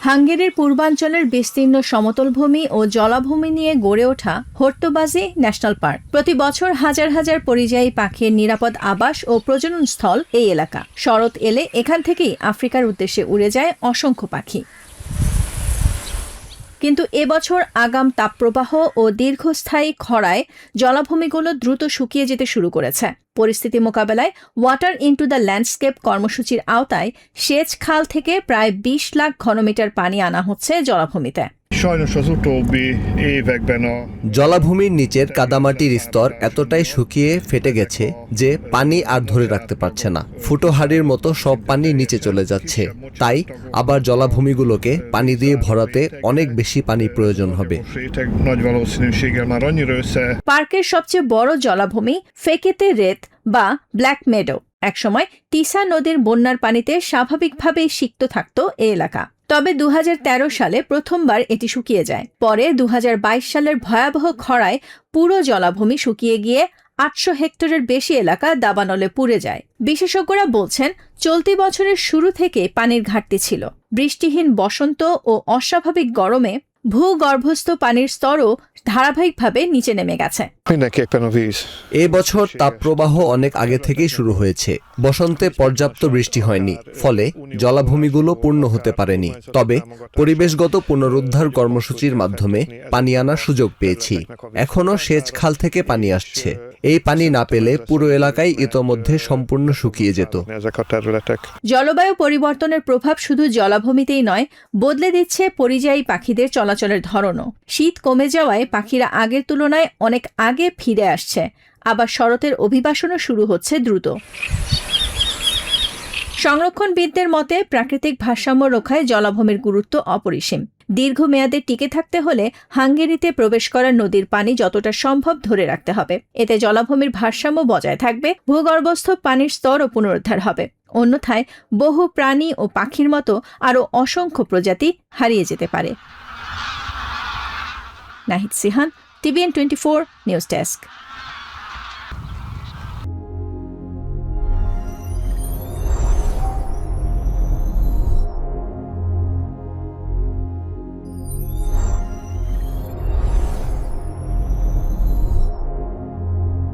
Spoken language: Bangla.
হাঙ্গেরির পূর্বাঞ্চলের বিস্তীর্ণ সমতলভূমি ও জলাভূমি নিয়ে গড়ে ওঠা হর্তবাজি ন্যাশনাল পার্ক প্রতি বছর হাজার হাজার পরিযায়ী পাখির নিরাপদ আবাস ও প্রজনন স্থল এই এলাকা। শরৎ এলে এখান থেকেই আফ্রিকার উদ্দেশ্যে উড়ে যায় অসংখ্য পাখি। কিন্তু এবছর আগাম তাপপ্রবাহ ও দীর্ঘস্থায়ী খরায় জলাভূমিগুলো দ্রুত শুকিয়ে যেতে শুরু করেছে। পরিস্থিতি মোকাবেলায় ওয়াটার ইনটু দ্য ল্যান্ডস্কেপ কর্মসূচির আওতায় সেচ খাল থেকে প্রায় ২০ লাখ ঘনমিটার পানি আনা হচ্ছে জলাভূমিতে। জলাভূমির নিচের কাদামাটির স্তর এতটাই শুকিয়ে ফেটে গেছে যে পানি আর ধরে রাখতে পারছে না। ফুটোহাড়ির মতো সব পানি নিচে চলে যাচ্ছে। তাই আবার জলাভূমিগুলোকে পানি দিয়ে ভরাতে অনেক বেশি পানি প্রয়োজন হবে। পার্কের সবচেয়ে বড় জলাভূমি ফেকেতে রেত বা ব্ল্যাক মেডো। একসময় টিসা নদীর বন্যার পানিতে স্বাভাবিকভাবেই সিক্ত থাকত এ এলাকা। তবে ২০১৩ সালে প্রথমবার এটি শুকিয়ে যায়। পরে ২০২২ সালের ভয়াবহ খরায় পুরো জলাভূমি শুকিয়ে গিয়ে ৮০০ হেক্টরের বেশি এলাকা দাবানলে পুড়ে যায়। বিশেষজ্ঞরা বলছেন, চলতি বছরের শুরু থেকে পানির ঘাটতি ছিল। বৃষ্টিহীন বসন্ত ও অস্বাভাবিক গরমে ভূগর্ভস্থ পানির স্তরও ধারাবাহিকভাবে নিচে নেমে গেছে। এই বছর তাপপ্রবাহ অনেক আগে থেকেই শুরু হয়েছে। বসন্তে পর্যাপ্ত বৃষ্টি হয়নি, ফলে জলাভূমিগুলো পূর্ণ হতে পারেনি। তবে পরিবেশগত পুনরুদ্ধার কর্মসূচির মাধ্যমে পানি আনার সুযোগ পেয়েছি। এখনও সেচ খাল থেকে পানি আসছে। এই পানি না পেলে পুরো এলাকায় ইতোমধ্যে সম্পূর্ণ শুকিয়ে যেত। জলবায়ু পরিবর্তনের প্রভাব শুধু জলাভূমিতেই নয়, বদলে দিচ্ছে পরিযায়ী পাখিদের চলাচলের ধরনও। শীত কমে যাওয়ায় পাখিরা আগের তুলনায় অনেক আগে ফিরে আসছে। আবার শরতের অভিবাসনও শুরু হচ্ছে দ্রুত। সংরক্ষণবিদদের মতে, প্রাকৃতিক ভারসাম্য রক্ষায় জলাভূমির গুরুত্ব অপরিসীম। দীর্ঘমেয়াদে টিকে থাকতে হলে হাঙ্গেরিতে প্রবেশ করা নদীর পানি যতটা সম্ভব ধরে রাখতে হবে। এতে জলাভূমির ভারসাম্য বজায় থাকবে, ভূগর্ভস্থ পানির স্তরও পুনরুদ্ধার হবে। অন্যথায় বহু প্রাণী ও পাখির মতো আরও অসংখ্য প্রজাতি হারিয়ে যেতে পারে। Nahid Sihan, TVN24 news desk.